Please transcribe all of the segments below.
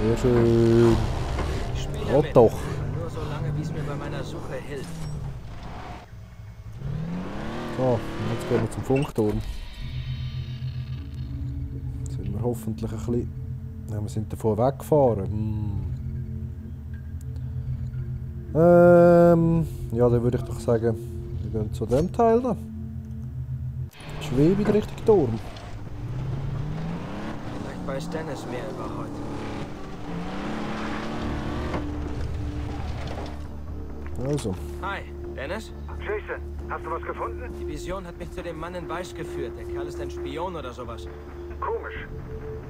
Sehr schön. Oh doch. Nur so lange, wie es mir bei meiner Suche hilft. So, jetzt gehen wir zum Funkturm. Jetzt sind wir hoffentlich ein bisschen... Ja, wir sind davon weggefahren. Ja, dann würde ich doch sagen, wir gehen zu dem Teil da. Schwebe in Richtung Turm. Vielleicht weiß Dennis mehr über heute. Also. Hi, Dennis? Jason, hast du was gefunden? Die Vision hat mich zu dem Mann in Weiß geführt. Der Kerl ist ein Spion oder sowas. Komisch.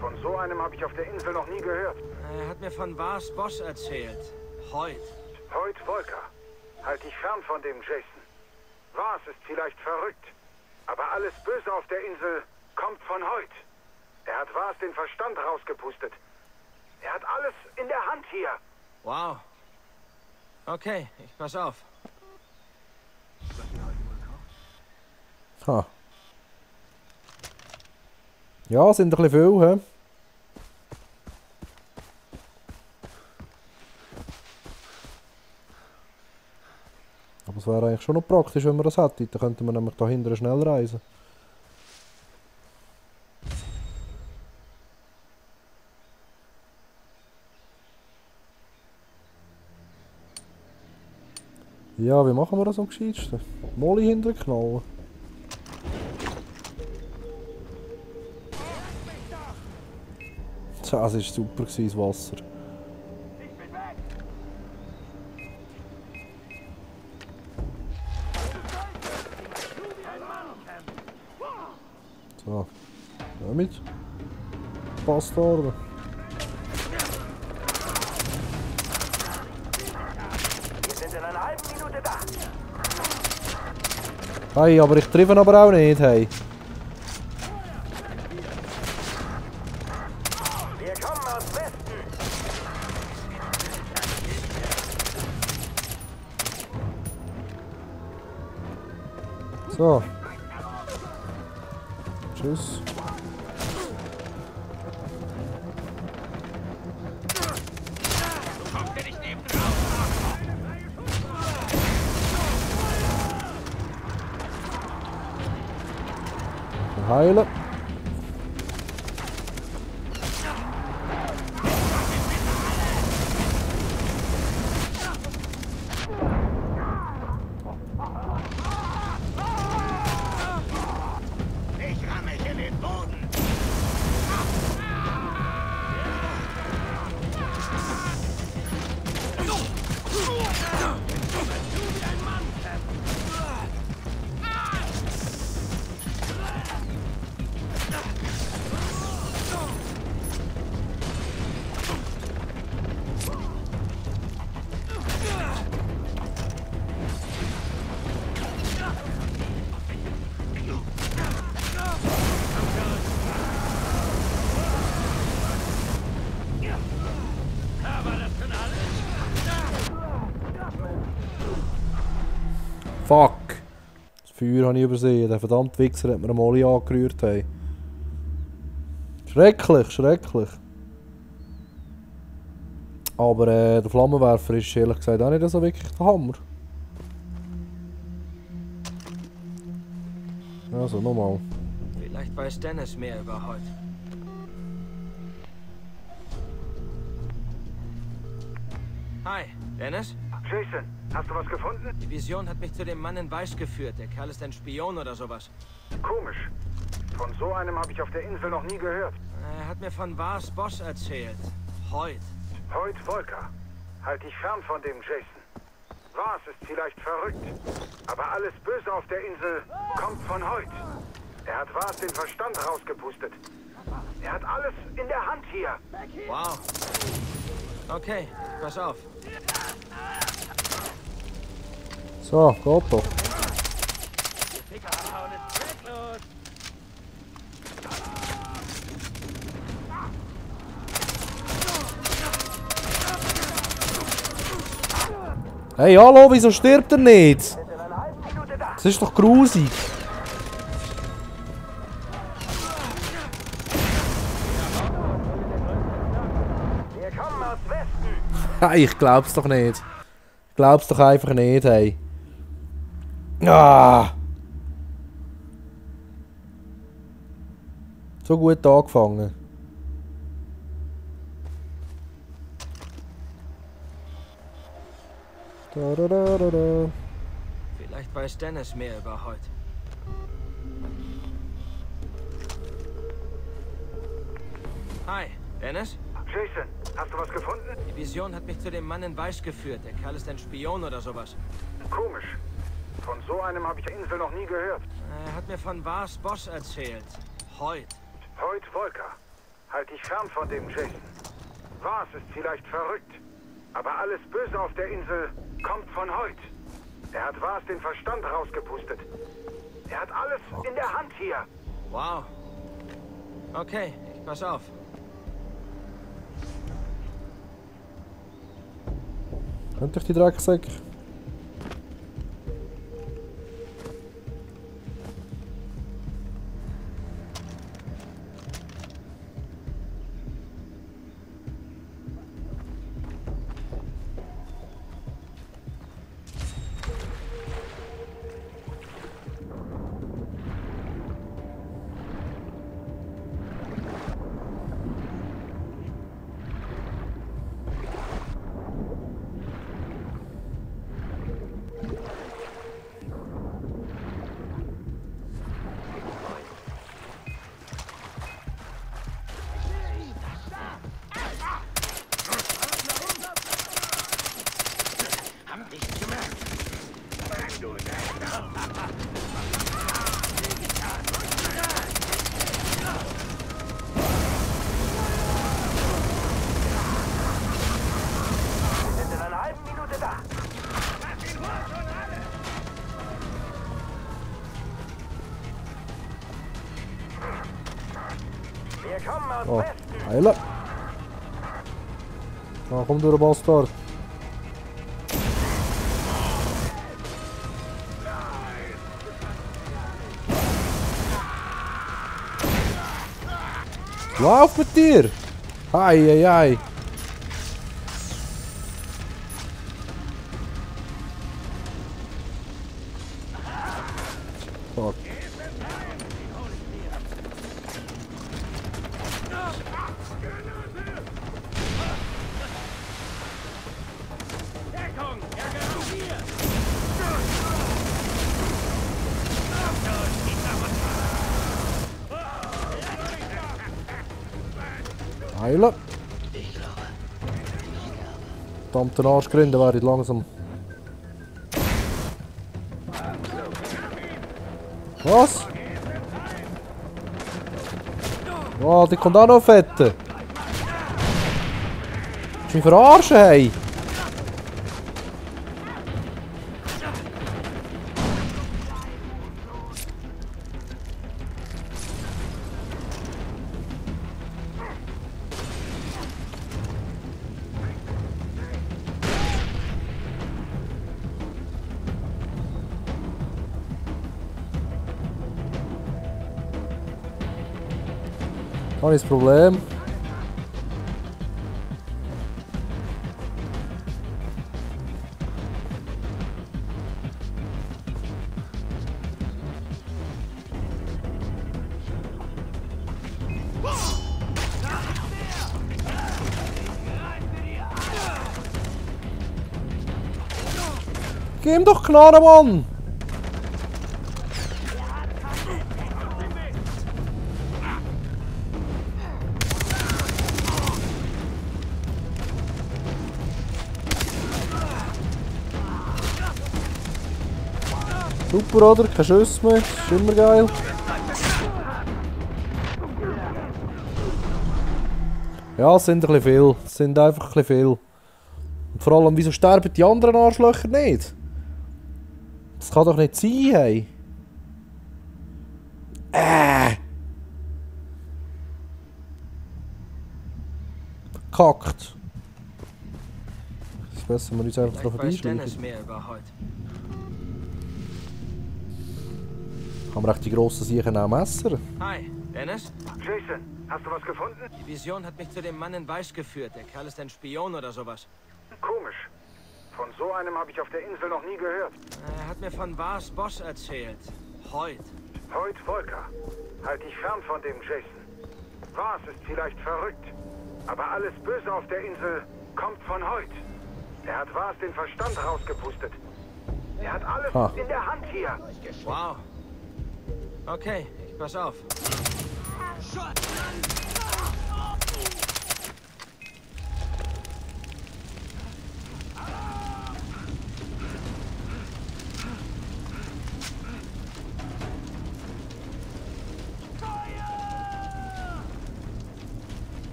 Von so einem habe ich auf der Insel noch nie gehört. Er hat mir von Vars Boss erzählt. Heut. Heut Volker. Halt dich fern von dem Jason. Vars ist vielleicht verrückt. Aber alles Böse auf der Insel kommt von Heut. Er hat Vars den Verstand rausgepustet. Er hat alles in der Hand hier. Wow. Okay, ich pass auf. Ha. Ja, sind ein bisschen viel, hä? Aber es wäre eigentlich schon noch praktisch, wenn wir das hätten. Dann könnten wir nämlich da hinten schnell reisen. Ja, wie machen wir das am gescheitsten? Molly hinten knallen. Das war super, das Wasser. So, damit. Bastarde. Wir sind in einer halben Minute da. Hey, aber ich treffe ihn aber auch nicht, hey. Wir kommen aus Westen. So. Tschüss. Heilen. Ich ramme mich in den Boden. Fuck! Das Feuer habe ich übersehen. Der verdammte Wichser hat mir eine Molly angerührt. Hey. Schrecklich, schrecklich. Aber der Flammenwerfer ist ehrlich gesagt auch nicht so wirklich der Hammer. Also, nochmal. Vielleicht weiß Dennis mehr über heute. Hi, Dennis? Jason, hast du was gefunden? Die Vision hat mich zu dem Mann in Weiß geführt. Der Kerl ist ein Spion oder sowas. Komisch. Von so einem habe ich auf der Insel noch nie gehört. Er hat mir von Vars Boss erzählt. Heut. Heut Volker. Halt dich fern von dem Jason. Vars ist vielleicht verrückt. Aber alles Böse auf der Insel kommt von Heut. Er hat Vars den Verstand rausgepustet. Er hat alles in der Hand hier. Wow. Okay, pass auf. So, geht doch. Hey, hallo, wieso stirbt er nicht? Das ist doch grusig. Wir kommen Hey, ich glaub's doch nicht. Ich glaub's doch einfach nicht, hey. Ah! So gut angefangen. Da, da, da, da, da. Vielleicht weiß Dennis mehr über heute. Hi, Dennis? Jason, hast du was gefunden? Die Vision hat mich zu dem Mann in Weiß geführt. Der Kerl ist ein Spion oder sowas. Komisch. Von so einem habe ich der Insel noch nie gehört. Er hat mir von Vars Boss erzählt. Hoyt. Hoyt Volker. Halt dich fern von dem Jason. Vars ist vielleicht verrückt. Aber alles Böse auf der Insel kommt von Hoyt. Er hat Vars den Verstand rausgepustet. Er hat alles in der Hand hier. Wow. Okay, ich pass auf. Könnte ich die Drecksäcke? Oh, heilen. Ah, komm durch, Bastard. Lauf mit dir! Hei, hei, hei. Fuck. Heilen. Verdammte Arschgründe wäre ich langsam. Was? Oh, die kommt auch noch fette. Willst du mich verarschen, hey? Das ist das Problem. Gib ihm doch Knarre, Mann! Super, oder? Kein Schuss mehr. Ist immer geil. Ja, es sind ein bisschen viel. Es sind einfach ein bisschen viel. Und vor allem, wieso sterben die anderen Arschlöcher nicht? Das kann doch nicht sein, hey. Verkackt. Es ist besser, wenn wir uns einfach drauf Vielleicht weiß einschleichen. Dennis mehr über heute. Haben wir echt die grossen Siechen auch Messer? Hi, Dennis? Jason, hast du was gefunden? Die Vision hat mich zu dem Mann in Weiß geführt. Der Kerl ist ein Spion oder sowas. Komisch. Von so einem habe ich auf der Insel noch nie gehört. Er hat mir von Vars Boss erzählt. Hoyt. Hoyt Volker. Halt dich fern von dem Jason. Vars ist vielleicht verrückt. Aber alles Böse auf der Insel kommt von Hoyt. Er hat Vars den Verstand rausgepustet. Er hat alles in der Hand hier. Wow. Okay, ich pass auf.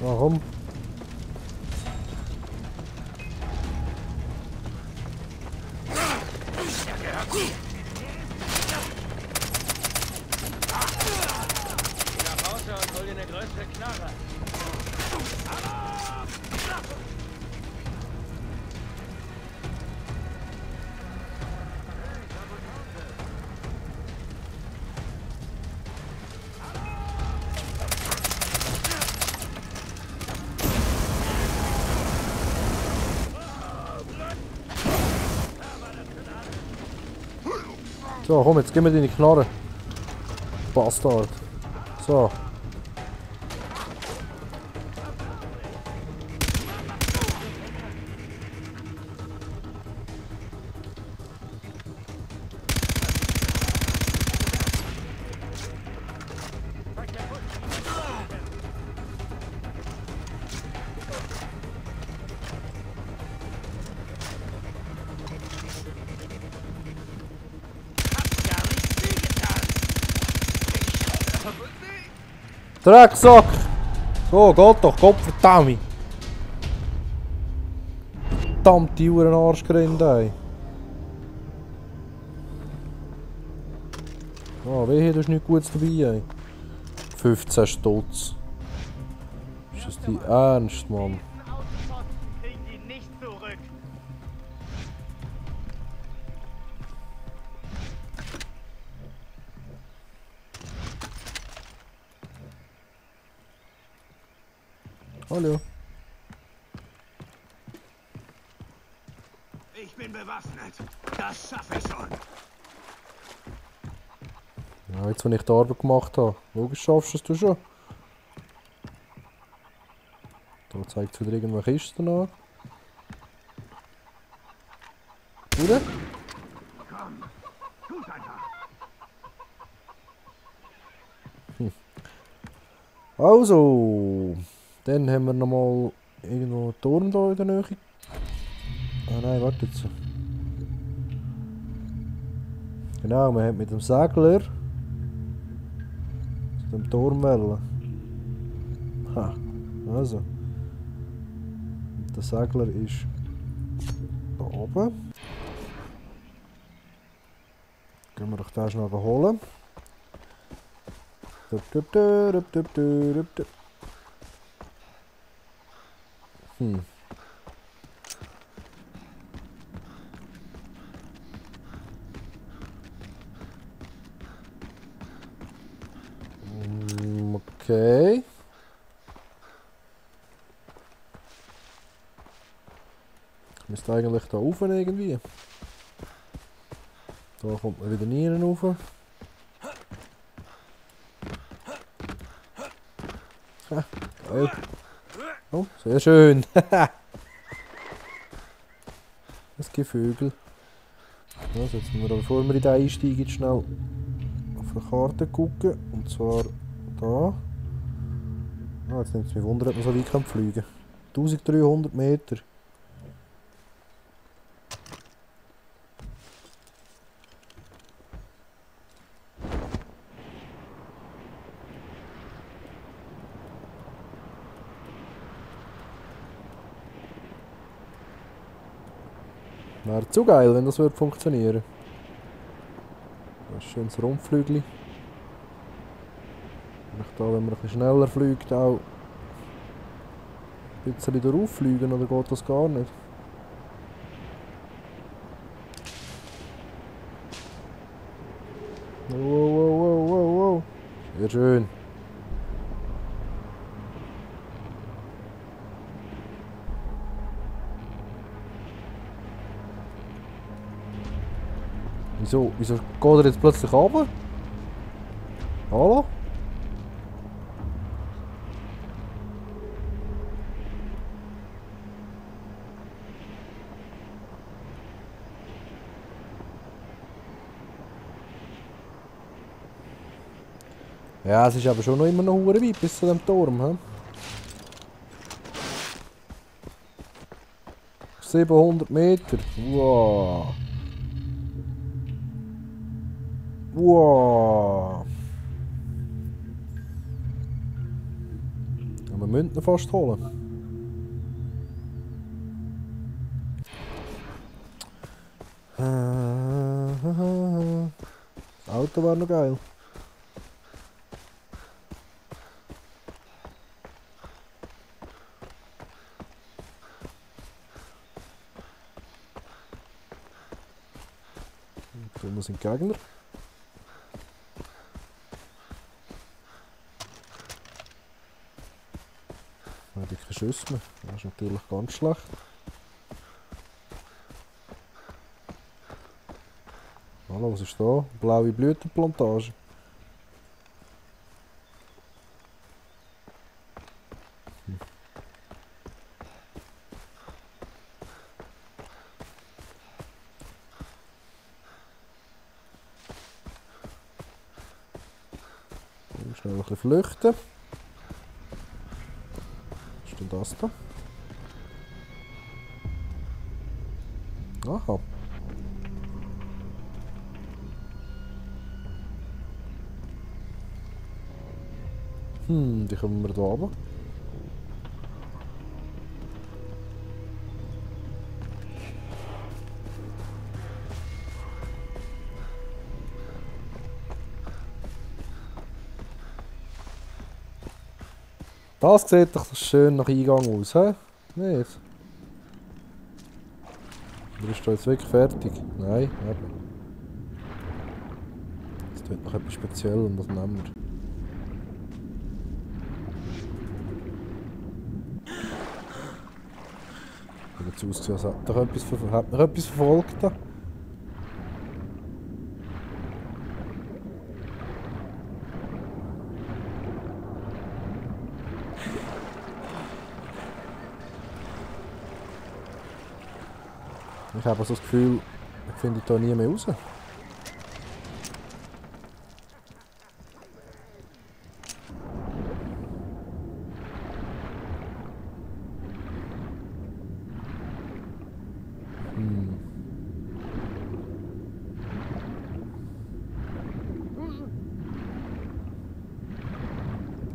Warum? Geh nach Hause und hol dir eine größere Knarre. So, komm, jetzt gib mir deine Knarre. Bastard. So. Drecksack! So, geht doch, Gott verdammt! Verdammte Uhren Arschgrinde, ey! Ah, wehe, da ist nichts Gutes dabei, ey. 15 Stutz. Ist das dein Ernst, Mann? Kriegen die nicht zurück. Hallo. Ich bin bewaffnet. Das schaffe ich schon. Ja, jetzt, wenn ich die Arbeit gemacht habe. Logisch schaffst du es du schon. Da zeigt es wieder irgendwelche Kisten an. Oder? Komm, tu's einfach. Also, dann haben wir nochmal irgendwo einen Turm da in der Nähe. Ah nein, warte jetzt. Genau, wir haben mit dem Segler zu dem Turm wollen. Ha, also. Der Segler ist da oben. Gehen wir doch den schnell holen. Okay. Ich müsste eigentlich da rauf irgendwie. Da kommt man wieder nie rauf. Ha, geil. Oh, sehr schön. Es gibt Vögel. Also jetzt müssen wir, bevor wir in den einsteigen, schnell auf der Karte gucken. Und zwar da. Ah, jetzt nimmt es mich Wunder, ob man so weit fliegen kann. 1300 Meter. Wäre zu geil, wenn das würde funktionieren. Das ist ein schönes Rundflügel. Da, wenn man ein bisschen schneller fliegt, auch ein bisschen darauf fliegen, oder geht das gar nicht? Wow, wow, wow, wow, wow. Sehr schön. Wieso geht er jetzt plötzlich runter? Hallo? Ja, es ist aber schon noch immer noch hure weit bis zu dem Turm, hä? 700 Meter. Wow. Wow. Ja, wir müssen ihn fast holen. Das Auto wäre noch geil. Da sind Gegner. Da habe ich keine Schüsse mehr. Das ist natürlich ganz schlecht. Hallo, was ist da? Blaue Blütenplantage. Schnell ein bisschen flüchten. Was ist denn das da? Aha. Die kommen wir da runter. Das sieht doch schön nach Eingang aus, hä? Nicht? Oder ist da jetzt wirklich fertig? Nein, eben. Das tut noch etwas speziell und das nehmen wir. Sieht jetzt aus, als hat noch etwas verfolgt. Da. Ich habe so das Gefühl, ich finde da nie mehr raus.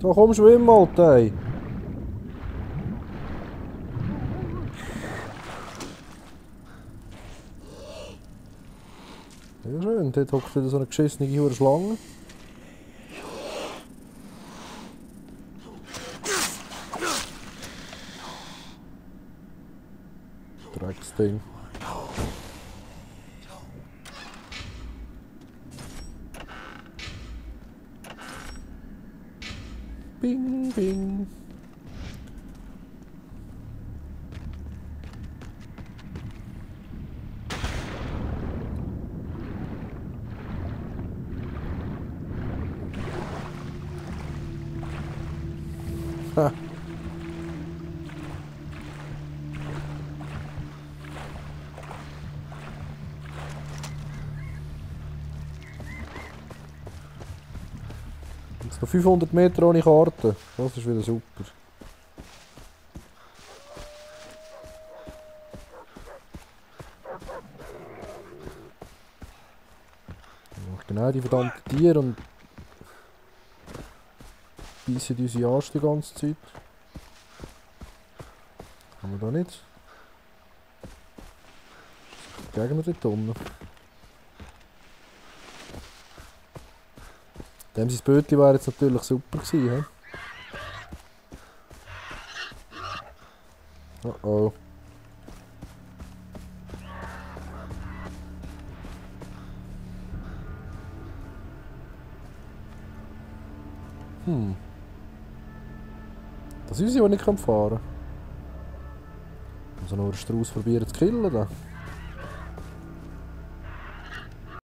So, komm, schwimm, Alter! Ey. Ja, schön, dort hockt wieder so eine geschissene Schlange. Drecksding. Bing, bing. Ha. Jetzt noch 500 Meter ohne Karte. Das ist wieder super. Genau die verdammten Tiere und beißen unsere Arsch die ganze Zeit. Kann man da nicht? Gegner dort unten. Dem sein Bötchen wäre jetzt natürlich super gewesen. He? Oh oh. Das ist unsere, die nicht fahren kann. Also nur einen Strauß probieren zu killen. Da.